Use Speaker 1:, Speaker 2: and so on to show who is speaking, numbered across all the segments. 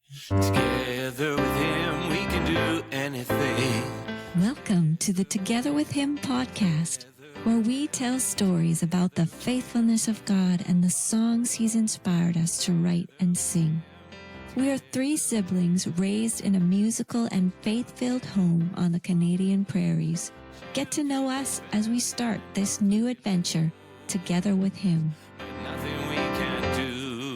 Speaker 1: Together with Him, we can do anything.
Speaker 2: Welcome to the Together with Him podcast, where we tell stories about the faithfulness of God and the songs He's inspired us to write and sing. We are three siblings raised in a musical and faith-filled home on the Canadian prairies. Get to know us as we start this new adventure together with Him.
Speaker 1: Nothing we can do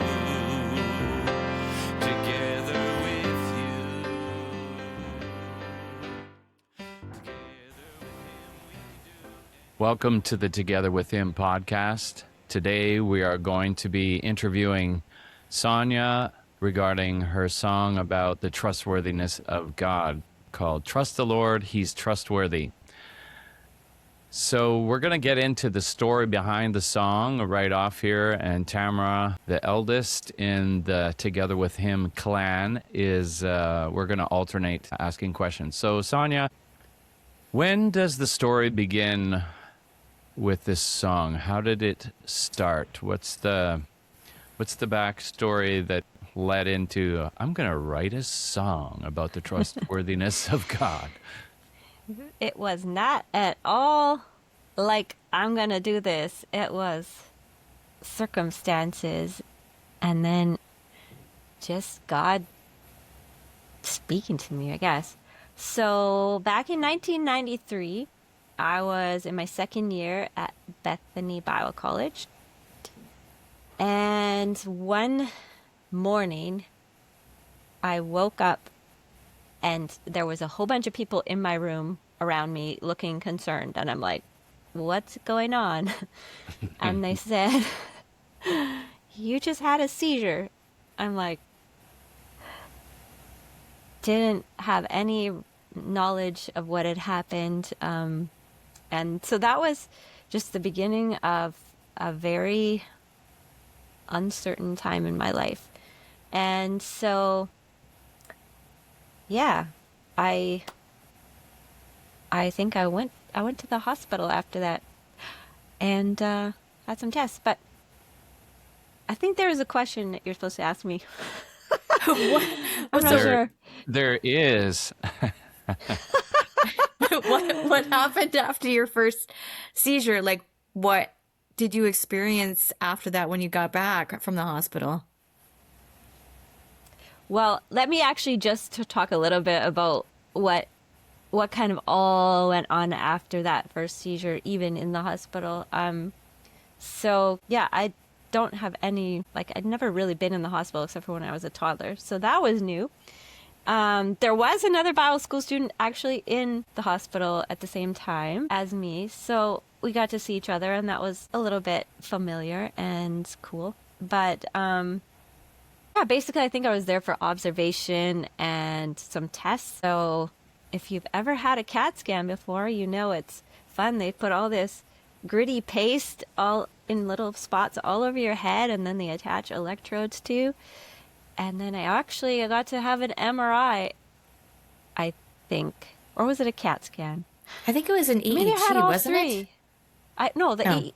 Speaker 1: together with you.
Speaker 3: Welcome to the Together with Him podcast. Today we are going to be interviewing Sonya regarding her song about the trustworthiness of God called Trust the Lord, He's Trustworthy. So we're going to get into the story behind the song right off here, and Tamara, the eldest in the Together with Him clan, is we're going to alternate asking questions. So Sonya, when does the story begin with this song? How did it start? What's the backstory that led into, I'm going to write a song about the trustworthiness of God?
Speaker 4: It was not at all like, I'm going to do this. It was circumstances and then just God speaking to me, I guess. So back in 1993, I was in my second year at Bethany Bible College. And one morning, I woke up and there was a whole bunch of people in my room around me looking concerned. And I'm like, what's going on? And they said, you just had a seizure. I'm like, didn't have any knowledge of what had happened. And so that was just the beginning of a very uncertain time in my life. And so, yeah, I think I went to the hospital after that and had some tests. But I think there is a question that you're supposed to ask me.
Speaker 5: What?
Speaker 4: I'm not sure.
Speaker 3: There is.
Speaker 5: What happened after your first seizure? Like, what did you experience after that when you got back from the hospital?
Speaker 4: Well, let me actually just to talk a little bit about what kind of all went on after that first seizure, even in the hospital. So yeah, I don't have any, I'd never really been in the hospital except for when I was a toddler. So that was new. There was another Bible school student actually in the hospital at the same time as me. So we got to see each other, and that was a little bit familiar and cool. But, yeah, basically I think I was there for observation and some tests. So if you've ever had a CAT scan before, you know it's fun. They put all this gritty paste all in little spots all over your head, and then they attach electrodes to you. And then I got to have an MRI, I think. Or was it a CAT scan?
Speaker 5: I think it was an EEG,
Speaker 4: Maybe I had all
Speaker 5: wasn't
Speaker 4: three.
Speaker 5: it?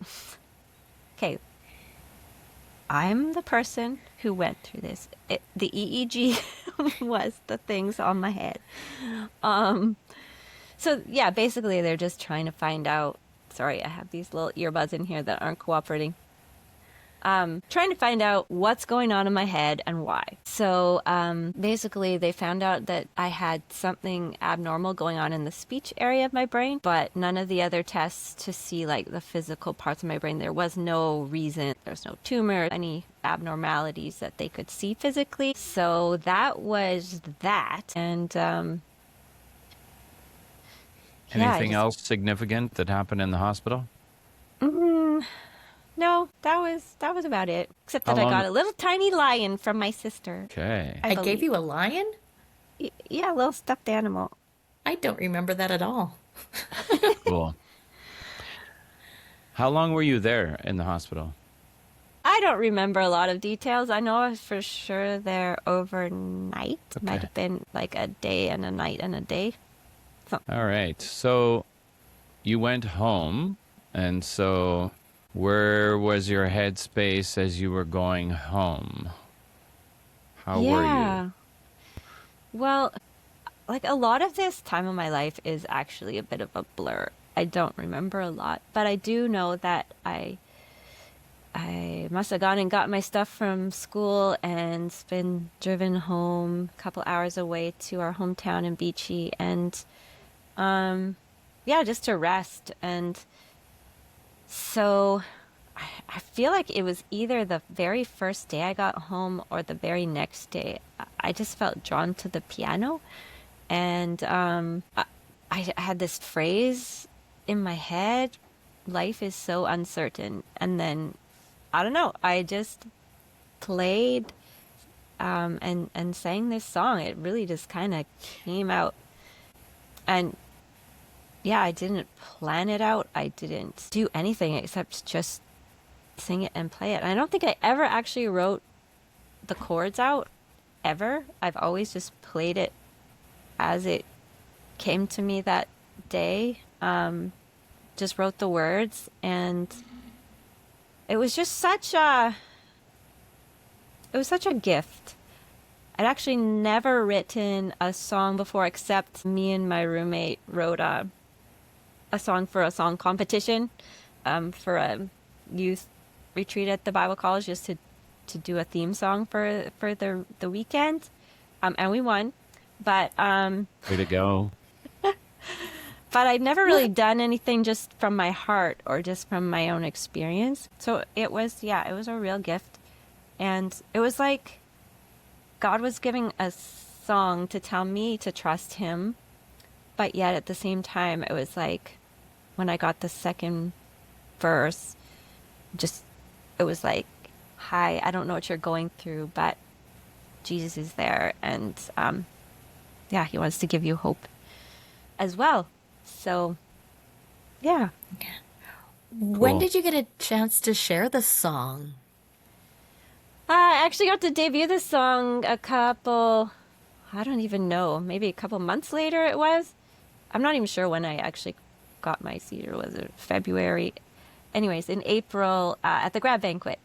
Speaker 4: Okay. I'm the person who went through this. The EEG was the things on my head. So, yeah, basically they're just trying to find out. Sorry, I have these little earbuds in here that aren't cooperating. Trying to find out what's going on in my head and why. So basically they found out that I had something abnormal going on in the speech area of my brain, but none of the other tests to see the physical parts of my brain. There was no reason, there's no tumor, any abnormalities that they could see physically. So that was that. And
Speaker 3: Anything else significant that happened in the hospital?
Speaker 4: No, that was about it. Except that I got a little tiny lion from my sister.
Speaker 3: Okay.
Speaker 5: I gave you a lion?
Speaker 4: Yeah, a little stuffed animal.
Speaker 5: I don't remember that at all.
Speaker 3: Cool. How long were you there in the hospital?
Speaker 4: I don't remember a lot of details. I know I was for sure there overnight.
Speaker 3: Okay.
Speaker 4: Might have been a day and a night and a day.
Speaker 3: All right. So you went home, and so where was your headspace as you were going home? How were you?
Speaker 4: Well, like a lot of this time of my life is actually a bit of a blur. I don't remember a lot, but I do know that I must have gone and got my stuff from school and been driven home a couple hours away to our hometown in Beachy, and yeah, just to rest. And so I feel like it was either the very first day I got home or the very next day. I just felt drawn to the piano, and I had this phrase in my head, life is so uncertain. And then, I don't know, I just played and sang this song. It really just kind of came out. And yeah, I didn't plan it out. I didn't do anything except just sing it and play it. And I don't think I ever actually wrote the chords out, ever. I've always just played it as it came to me that day. Just wrote the words, and it was just such a gift. I'd actually never written a song before, except me and my roommate wrote a song for a song competition for a youth retreat at the Bible college, just to do a theme song for the weekend, and we won. But
Speaker 3: Way to go.
Speaker 4: but I'd never really done anything just from my heart or just from my own experience. So it was a real gift. And it was like God was giving a song to tell me to trust him. But yet at the same time, it was like when I got the second verse, it was like, hi, I don't know what you're going through, but Jesus is there. And yeah, he wants to give you hope as well. So, yeah.
Speaker 5: When
Speaker 3: Cool.
Speaker 5: did you get a chance to share the song?
Speaker 4: I actually got to debut the song I don't even know, maybe a couple months later it was. I'm not even sure when I actually got my seizure. Was it February? Anyways, in April at the grad banquet,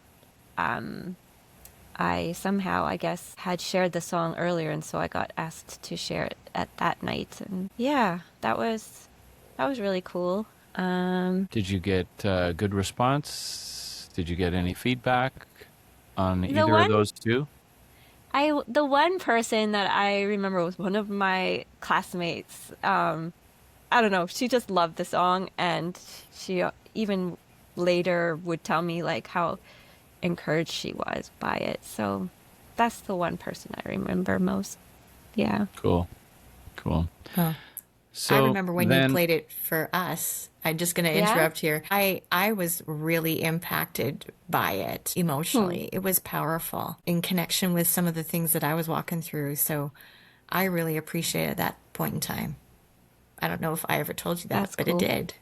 Speaker 4: I somehow, I guess, had shared the song earlier, and so I got asked to share it at that night. And yeah, that was really cool.
Speaker 3: Did you get good response? Did you get any feedback on either of those two?
Speaker 4: The one person that I remember was one of my classmates. I don't know, she just loved the song, and she even later would tell me like how encouraged she was by it. So that's the one person I remember most. Yeah.
Speaker 3: Cool.
Speaker 5: Huh.
Speaker 3: So
Speaker 5: I remember when you
Speaker 3: then,
Speaker 5: played it for us. I'm just going to
Speaker 4: Yeah?
Speaker 5: interrupt here. I was really impacted by it emotionally. It was powerful in connection with some of the things that I was walking through. So I really appreciated that point in time. I don't know if I ever told you that,
Speaker 4: That's
Speaker 5: but
Speaker 4: cool.
Speaker 5: it did.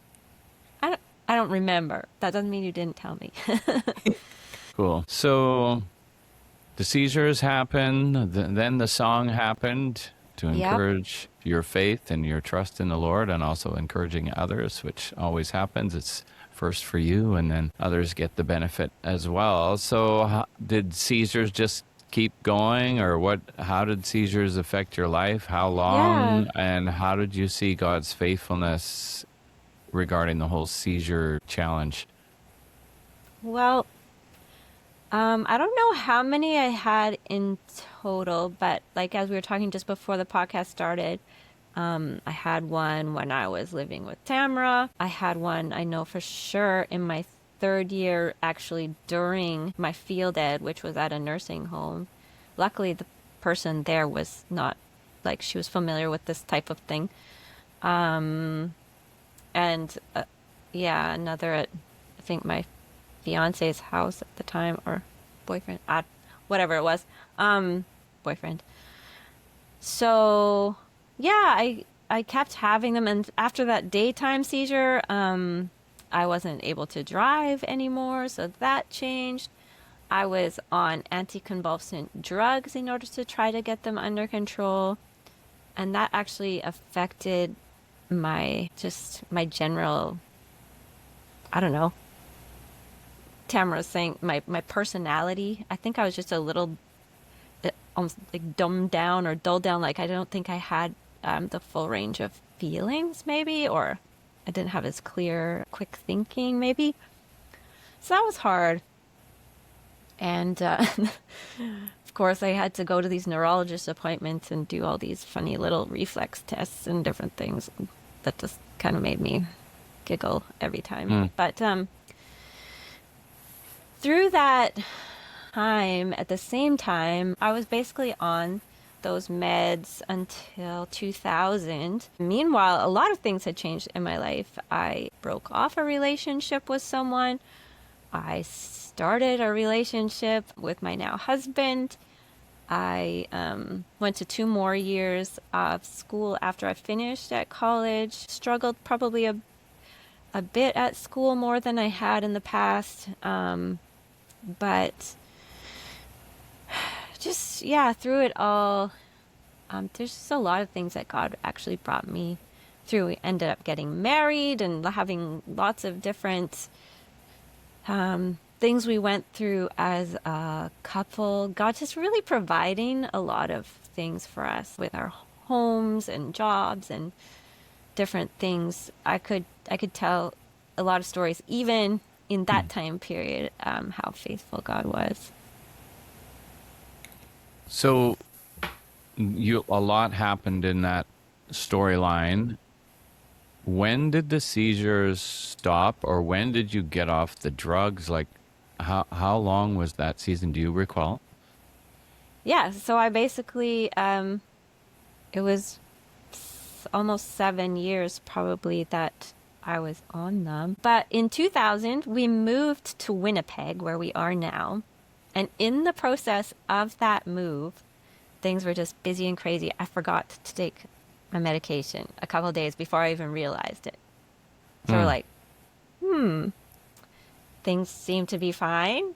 Speaker 4: I don't remember. That doesn't mean you didn't tell me.
Speaker 3: cool. So the seizures happened, then the song happened to
Speaker 4: Yep.
Speaker 3: encourage your faith and your trust in the Lord, and also encouraging others, which always happens. It's first for you, and then others get the benefit as well. So did seizures just keep going, or what? How did seizures affect your life? How long?
Speaker 4: Yeah.
Speaker 3: And how did you see God's faithfulness regarding the whole seizure challenge?
Speaker 4: Well, I don't know how many I had in total, but like as we were talking just before the podcast started, I had one when I was living with Tamara. I had one, I know for sure, in my third year, actually during my field ed, which was at a nursing home. Luckily, the person there was not, like, she was familiar with this type of thing. And yeah, another at, I think, my fiance's house at the time, or boyfriend, whatever it was, boyfriend. So yeah, I kept having them, and after that daytime seizure, I wasn't able to drive anymore, so that changed. I was on anticonvulsant drugs in order to try to get them under control, and that actually affected my general, I don't know, Tamara was saying, my personality. I think I was just a little almost like dumbed down or dulled down. Like I don't think I had the full range of feelings, maybe, or I didn't have as clear, quick thinking, maybe. So that was hard. And of course, I had to go to these neurologist appointments and do all these funny little reflex tests and different things that just kind of made me giggle every time. But through that time, at the same time, I was basically on those meds until 2000. Meanwhile, a lot of things had changed in my life. I broke off a relationship with someone. I started a relationship with my now husband. I went to 2 more years of school after I finished at college. Struggled probably a bit at school, more than I had in the past. But just, yeah, through it all, there's just a lot of things that God actually brought me through. We ended up getting married and having lots of different things we went through as a couple. God just really providing a lot of things for us with our homes and jobs and different things. I could tell a lot of stories, even in that time period, how faithful God was.
Speaker 3: So a lot happened in that storyline. When did the seizures stop, or when did you get off the drugs? Like, how long was that season? Do you recall?
Speaker 4: Yeah, so I basically, it was almost 7 years probably that I was on them. But in 2000, we moved to Winnipeg, where we are now. And in the process of that move, things were just busy and crazy. I forgot to take my medication a couple of days before I even realized it. So we're like, things seem to be fine.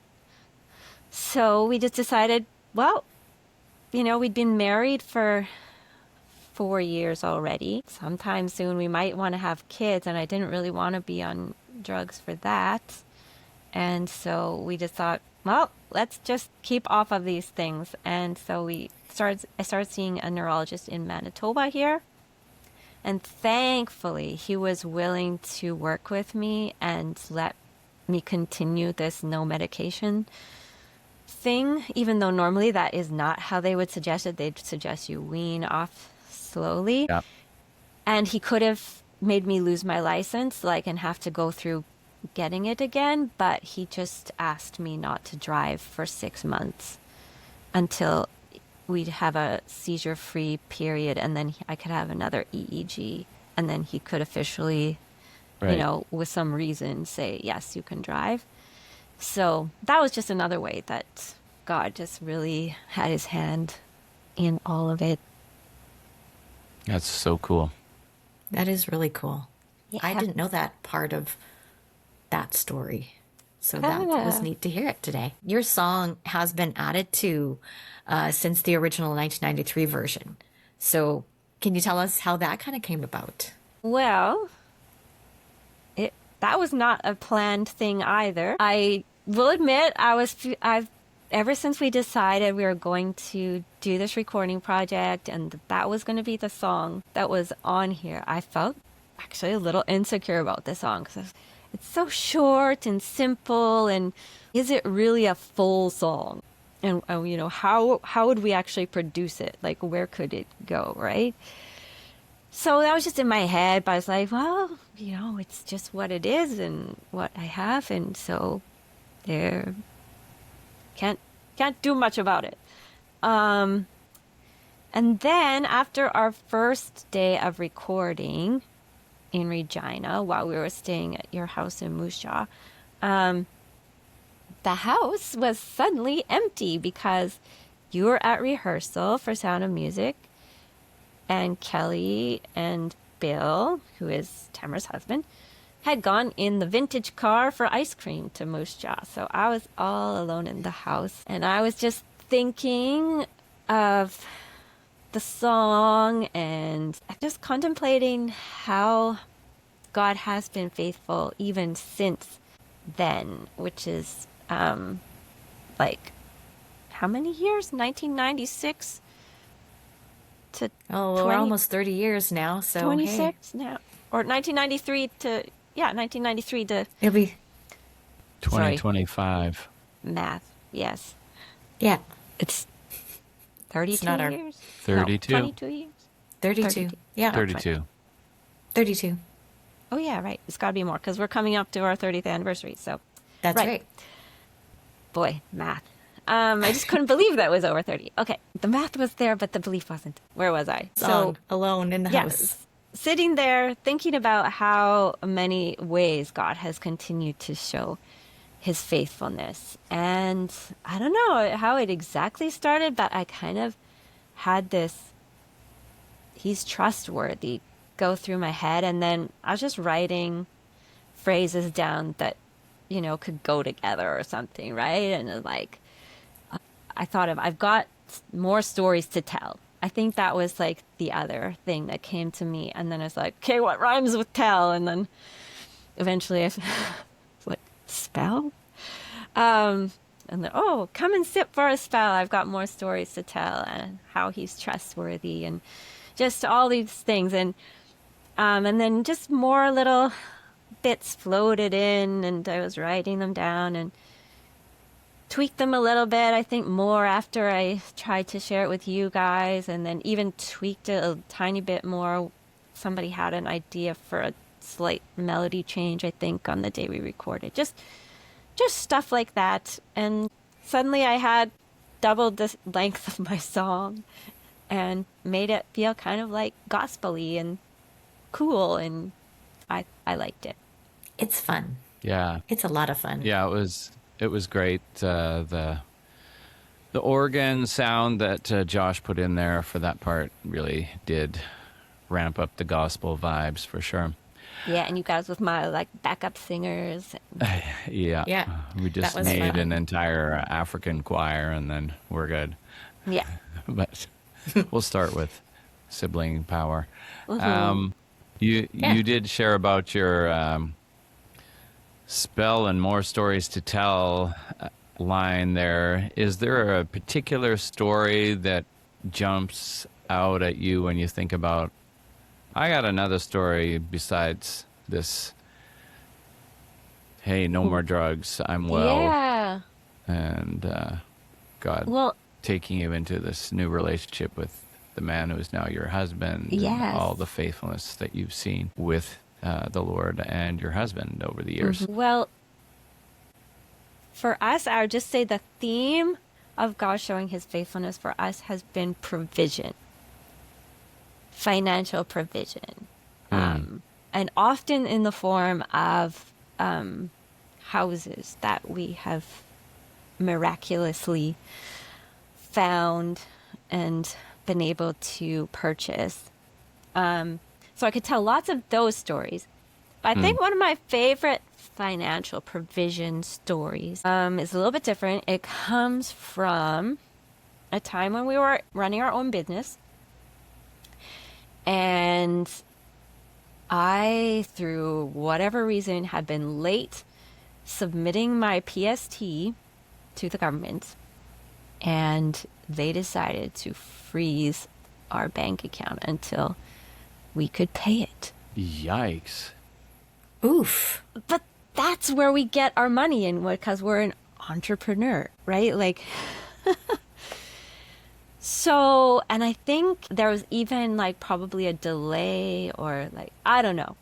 Speaker 4: So we just decided, well, we'd been married for 4 years already. Sometime soon we might want to have kids, and I didn't really want to be on drugs for that. And so we just thought, well, let's just keep off of these things. And so I started seeing a neurologist in Manitoba here. And thankfully, he was willing to work with me and let me continue this no medication thing, even though normally that is not how they would suggest it. They'd suggest you wean off slowly.
Speaker 3: Yeah.
Speaker 4: And he could have made me lose my license, and have to go through getting it again, but he just asked me not to drive for 6 months until we'd have a seizure-free period, and then I could have another EEG, and then he could officially, with some reason say, yes, you can drive. So that was just another way that God just really had his hand in all of it.
Speaker 3: That's so cool.
Speaker 5: That is really cool.
Speaker 4: Yeah.
Speaker 5: I didn't know that part of that story. So that was neat to hear it today. Your song has been added to since the original 1993 version. So can you tell us how that kind of came about?
Speaker 4: Well, that was not a planned thing either. I will admit, I've ever since we decided we were going to do this recording project and that was going to be the song that was on here, I felt actually a little insecure about the song because it's so short and simple, and is it really a full song? And how would we actually produce it? Like, where could it go, right? So that was just in my head, but I was like, well, it's just what it is and what I have, and so there can't do much about it. And then after our first day of recording in Regina, while we were staying at your house in Moose Jaw, the house was suddenly empty because you were at rehearsal for Sound of Music, and Kelly and Bill, who is Tamara's husband, had gone in the vintage car for ice cream to Moose Jaw. So I was all alone in the house, and I was just thinking of the song and just contemplating how God has been faithful even since then, which is how how many years? 1996 to
Speaker 5: Oh, well, we're almost 30 years now, so hey,
Speaker 4: 26 now. Or 1993 to, yeah, 1993 to,
Speaker 5: it'll be,
Speaker 4: sorry,
Speaker 3: 2025.
Speaker 4: math. Yes.
Speaker 5: yeah,
Speaker 4: It's 32
Speaker 5: not our-
Speaker 4: years?
Speaker 3: 32.
Speaker 4: No, 22 years?
Speaker 5: 32.
Speaker 4: 32.
Speaker 5: Yeah,
Speaker 3: 32.
Speaker 5: 32.
Speaker 4: Oh, yeah, right. It's got to be more because we're coming up to our 30th anniversary. So,
Speaker 5: That's
Speaker 4: Right.
Speaker 5: right.
Speaker 4: boy, math. I just couldn't believe that was over 30. Okay. The math was there, but the belief wasn't. Where was I?
Speaker 5: Song, alone in the house.
Speaker 4: Sitting there thinking about how many ways God has continued to show his faithfulness. And I don't know how it exactly started, but I kind of had this, he's trustworthy, go through my head. And then I was just writing phrases down that, you know, could go together or something, right? And it was like, I thought of, I've got more stories to tell. I think that was like the other thing that came to me. And then I was like, okay, what rhymes with tell? And then eventually I was like, spell? And then, oh, come and sit for a spell. I've got more stories to tell and how he's trustworthy and just all these things. And then just more little bits floated in and I was writing them down and tweaked them a little bit, I think more after I tried to share it with you guys, and then even tweaked it a tiny bit more. Somebody had an idea for a slight melody change, I think, on the day we recorded. Just stuff like that. And suddenly I had doubled the length of my song and made it feel kind of like gospel-y and cool, and I liked it.
Speaker 5: It's fun.
Speaker 3: Yeah.
Speaker 5: It's a lot of fun.
Speaker 3: Yeah, it was great. The organ sound that Josh put in there for that part really did ramp up the gospel vibes for sure.
Speaker 4: Yeah, and you guys with my like backup singers.
Speaker 3: Yeah.
Speaker 5: Yeah,
Speaker 3: We just
Speaker 5: that was
Speaker 3: made
Speaker 5: fun.
Speaker 3: an entire African choir and then we're good.
Speaker 4: Yeah.
Speaker 3: But we'll start with sibling power.
Speaker 4: Mm-hmm.
Speaker 3: You did share about your spell and more stories to tell line there. Is there a particular story that jumps out at you when you think about, I got another story besides this, hey, no more drugs, I'm well,
Speaker 4: Yeah.
Speaker 3: and God
Speaker 4: Well,
Speaker 3: taking you into this new relationship with the man who is now your husband,
Speaker 4: Yes.
Speaker 3: and all the faithfulness that you've seen with the Lord and your husband over the years.
Speaker 4: well, for us, I would just say the theme of God showing his faithfulness for us has been provision, financial provision, and often in the form of houses that we have miraculously found and been able to purchase. So I could tell lots of those stories. But I think one of my favorite financial provision stories is a little bit different. It comes from a time when we were running our own business. And I, through whatever reason, had been late submitting my PST to the government. And they decided to freeze our bank account until we could pay it.
Speaker 3: Yikes.
Speaker 5: Oof.
Speaker 4: But that's where we get our money in because we're an entrepreneur, right? Like, so, and I think there was even like probably a delay or like, I don't know.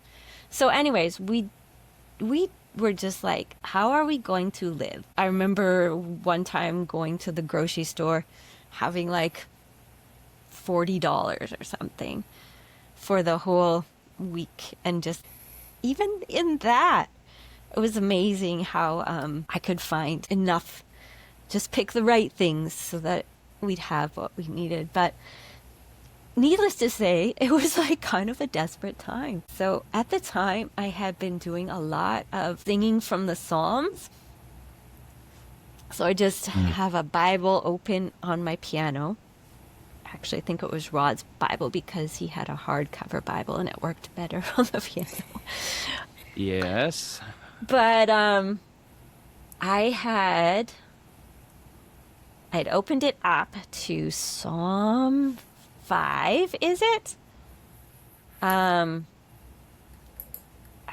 Speaker 4: So anyways, we were just like, how are we going to live? I remember one time going to the grocery store, having like $40 or something for the whole week. And just even in that, it was amazing how I could find enough, just pick the right things so that we'd have what we needed. But needless to say, it was like kind of a desperate time. So at the time, I had been doing a lot of singing from the Psalms. So I just have a Bible open on my piano. Actually, I think it was Rod's Bible because he had a hardcover Bible and it worked better on the piano.
Speaker 3: Yes.
Speaker 4: But I had I'd opened it up to Psalm 5, is it? I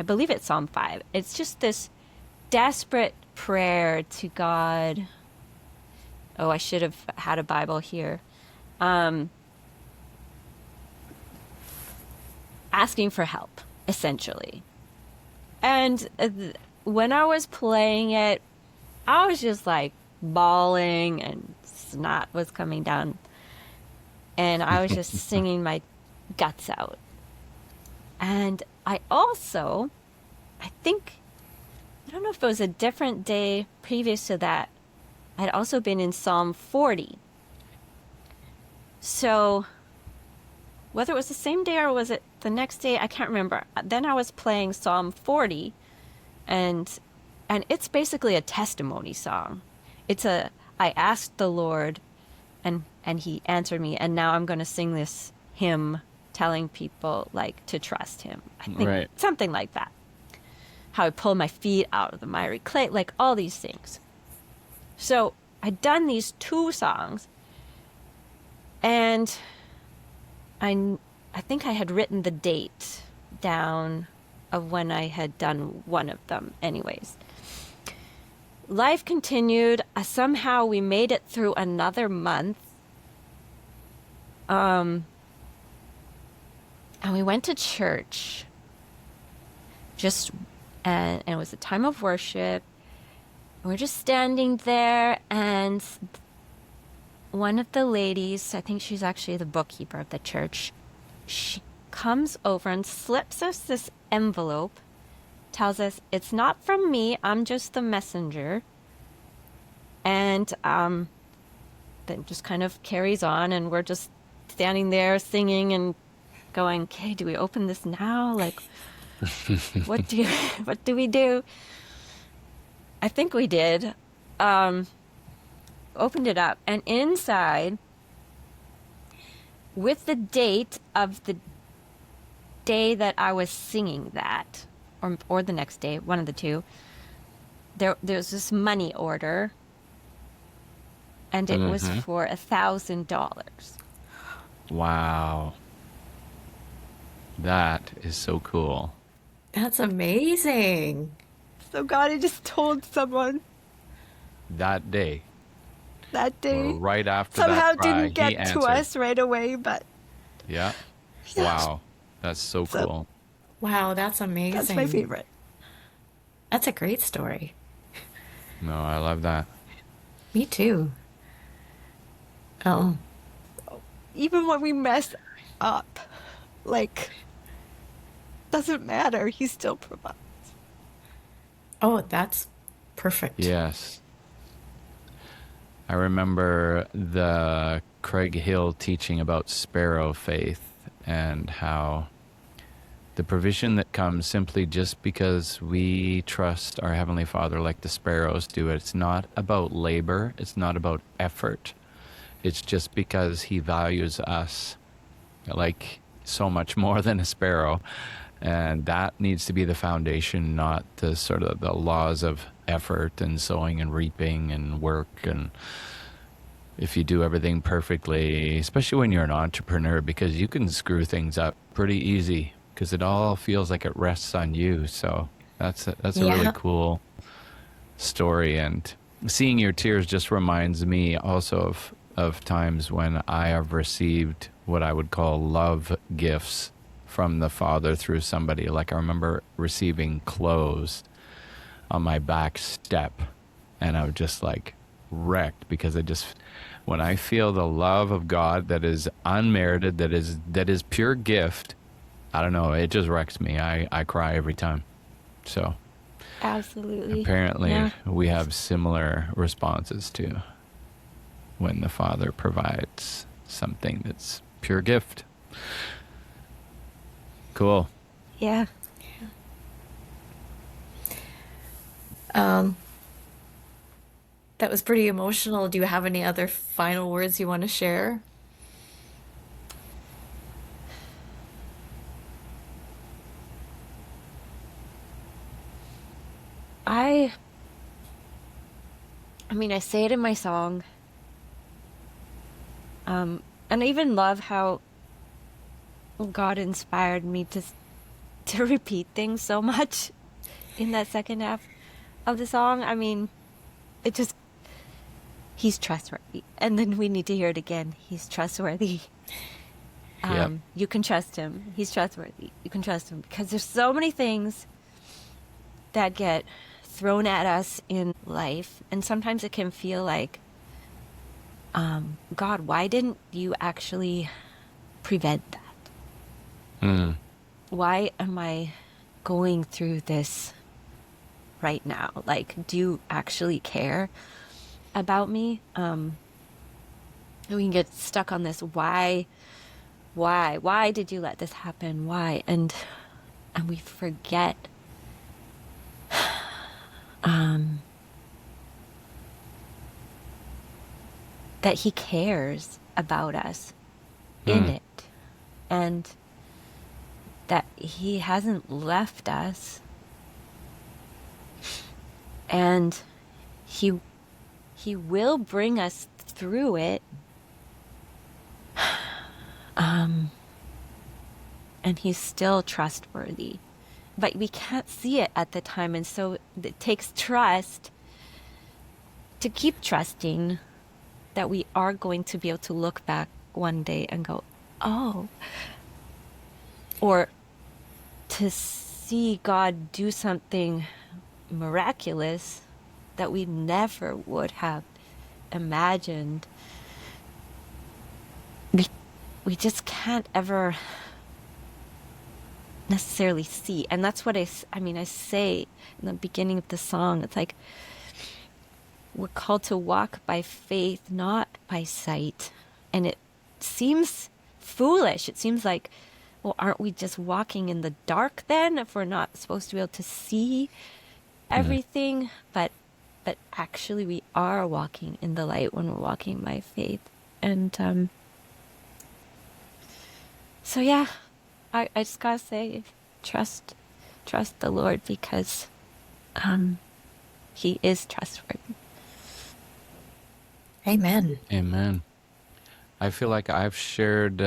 Speaker 4: believe it's Psalm 5. It's just this desperate prayer to God. Oh, I should have had a Bible here. Asking for help, essentially. And when I was playing it, I was just like bawling and snot was coming down. And I was just singing my guts out. And I also, I don't know if it was a different day previous to that, I'd also been in Psalm 40. So whether it was the same day or was it the next day, I can't remember. Then I was playing Psalm 40, and it's basically a testimony song. I asked the Lord, and he answered me, and now I'm going to sing this hymn telling people like to trust him. I think something like that. How I pulled my feet out of the miry clay, like all these things. So I'd done these 2 songs, and I think I had written the date down of when I had done one of them anyways. Life continued. Somehow we made it through another month. And we went to church. And it was a time of worship. We're just standing there, and one of the ladies, I think she's actually the bookkeeper of the church, she comes over and slips us this envelope, tells us, it's not from me, I'm just the messenger. And then just kind of carries on, and we're just standing there singing and going, okay, do we open this now? Like, what do we do? I think we did. Opened it up, and inside, with the date of the day that I was singing that, or the next day, one of the two, there's this money order, and it was for $1,000.
Speaker 3: Wow. That is so cool.
Speaker 5: That's amazing.
Speaker 4: So God had just told someone
Speaker 3: That day.
Speaker 4: that day.
Speaker 3: Or right after
Speaker 4: Somehow
Speaker 3: that cry,
Speaker 4: didn't get
Speaker 3: he
Speaker 4: to
Speaker 3: answered.
Speaker 4: us right away, but
Speaker 3: Yeah. Wow. That's so cool.
Speaker 5: Wow, that's amazing.
Speaker 4: that's my favorite.
Speaker 5: That's a great story.
Speaker 3: No, I love that.
Speaker 5: Me too. Oh,
Speaker 4: Even when we mess up, like, doesn't matter. He still provides.
Speaker 5: oh, that's perfect.
Speaker 3: Yes. I remember the Craig Hill teaching about sparrow faith and how the provision that comes simply just because we trust our Heavenly Father like the sparrows do. It's not about labor. It's not about effort. It's just because he values us like so much more than a sparrow. And that needs to be the foundation, not the sort of the laws of effort and sowing and reaping and work. And if you do everything perfectly, especially when you're an entrepreneur, because you can screw things up pretty easy because it all feels like it rests on you. So that's a really cool story. And seeing your tears just reminds me also of times when I have received what I would call love gifts from the Father through somebody. Like I remember receiving clothes on my back step, and I was just like wrecked because when I feel the love of God that is unmerited, that is pure gift, I don't know, it just wrecks me. I cry every time. So
Speaker 4: Absolutely.
Speaker 3: apparently we have similar responses to when the Father provides something that's pure gift. Cool.
Speaker 4: Yeah.
Speaker 5: That was pretty emotional. Do you have any other final words you want to share?
Speaker 4: I mean, I say it in my song, And I even love how God inspired me to repeat things so much in that second half of the song. I mean, it just, he's trustworthy. And then we need to hear it again. He's trustworthy.
Speaker 3: Yep.
Speaker 4: You can trust him. He's trustworthy. You can trust him, because there's so many things that get thrown at us in life. And sometimes it can feel like, God, why didn't you actually prevent that? Why am I going through this right now? Like, do you actually care about me? And we can get stuck on this. Why did you let this happen? Why? And we forget that he cares about us in it, and that he hasn't left us, and he will bring us through it. And he's still trustworthy, but we can't see it at the time. And so it takes trust to keep trusting that we are going to be able to look back one day and go, oh, or to see God do something miraculous that we never would have imagined. We just can't ever necessarily see. And that's what I say in the beginning of the song. It's like, we're called to walk by faith, not by sight. And it seems foolish. It seems like, well, aren't we just walking in the dark then, if we're not supposed to be able to see everything? But actually we are walking in the light when we're walking by faith. And so yeah, I just gotta say, trust the Lord, because he is trustworthy.
Speaker 5: Amen.
Speaker 3: Amen. I feel like I've shared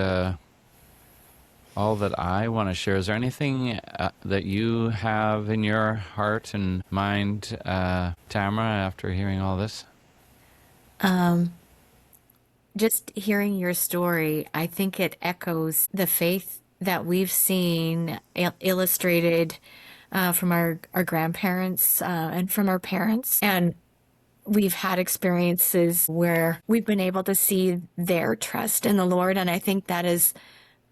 Speaker 3: all that I want to share. Is there anything that you have in your heart and mind, Tamara, after hearing all this?
Speaker 5: Just hearing your story, I think it echoes the faith that we've seen illustrated from our grandparents and from our parents. And we've had experiences where we've been able to see their trust in the Lord. And I think that has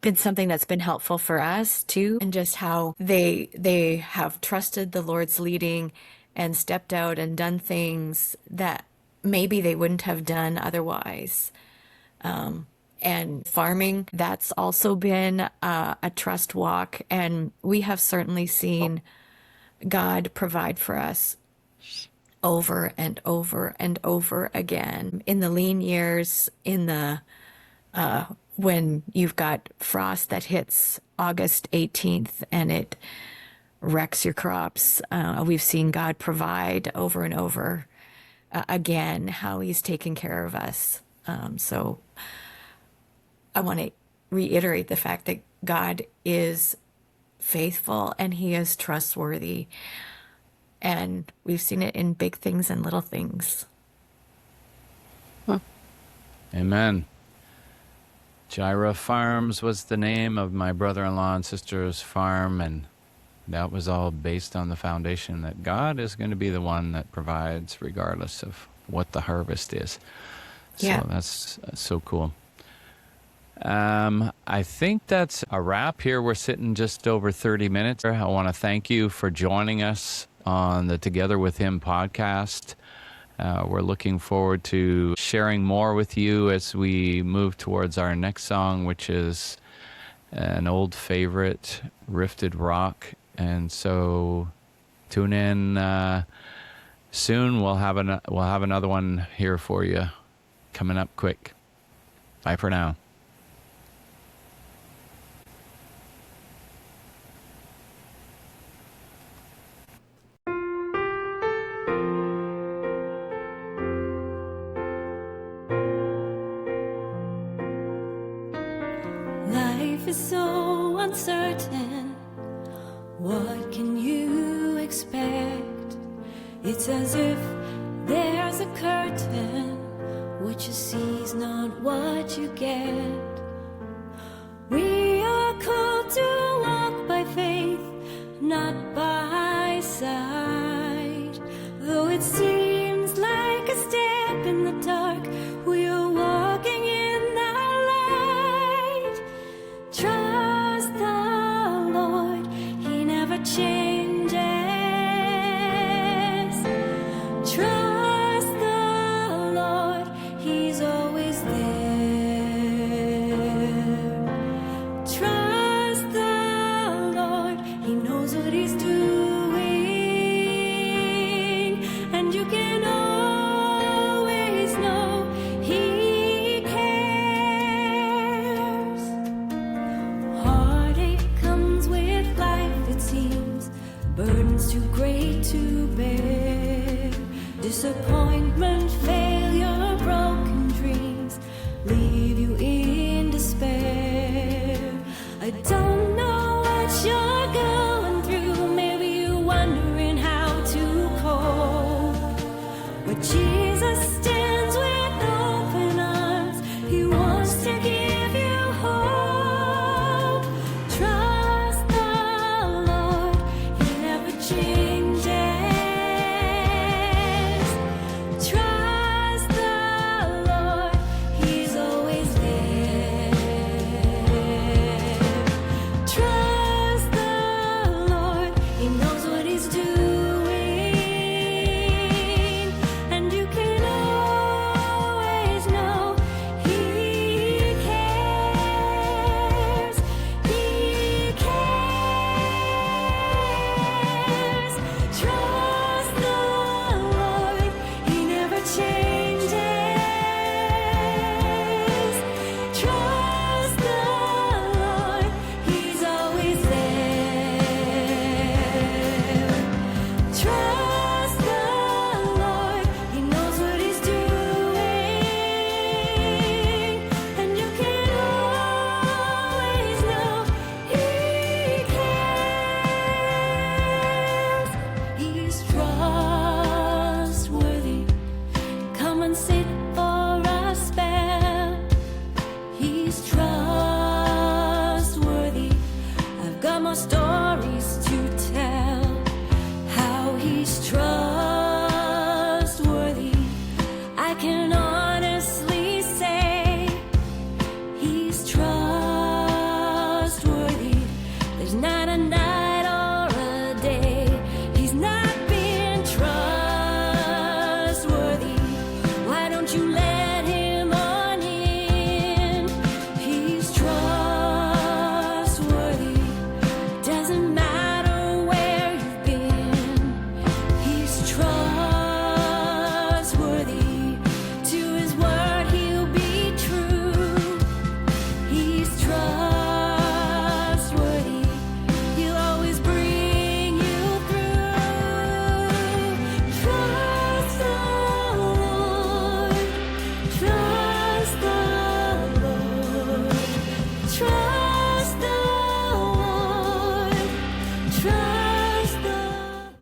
Speaker 5: been something that's been helpful for us too. And just how they have trusted the Lord's leading and stepped out and done things that maybe they wouldn't have done otherwise. And farming, that's also been a trust walk. And we have certainly seen God provide for us over and over and over again. In the lean years, in the when you've got frost that hits August 18th and it wrecks your crops, we've seen God provide over and over again how he's taken care of us. So I want to reiterate the fact that God is faithful and he is trustworthy. And we've seen it in big things and little things.
Speaker 3: Amen. Gyra Farms was the name of my brother-in-law and sister's farm, and that was all based on the foundation that God is going to be the one that provides regardless of what the harvest is.
Speaker 5: Yeah.
Speaker 3: So that's so cool. I think that's a wrap here. We're sitting just over 30 minutes. I want to thank you for joining us on the Together with Him podcast. We're looking forward to sharing more with you as we move towards our next song, which is an old favorite, Rifted Rock. And so tune in soon. We'll have another one here for you coming up quick. Bye for now.
Speaker 2: life is so uncertain. What can you expect? It's as if there's a curtain. What you see is not what you get. We are called to walk by faith, not by sight. Though it seems like a step in the dark, we are walking in the light. Trust the Lord, He never changes. Trust the Lord, He's always there. Trust the Lord, He knows what He's doing, and you can always know He cares. Heartache comes with life, it seems, burdens too great to bear. Disappointment, failure, broken dreams leave you in despair. I don't know what you're going through, maybe you're wondering how to cope, but Jesus stands with open arms, He wants to give you hope. Trust the Lord, He never changes. Trust the Lord, He's always there. Trust the Lord, He knows what He's doing, and you can always know He cares. He cares. Trust the Lord, He never changes. Trust the Lord, He's always there. Trust the Lord, He knows what He's doing, and you can always know He cares. He's trustworthy. Come and sit for a spell. He's trustworthy. I've got more stories to tell. How He's trustworthy. I can honestly say He's trustworthy.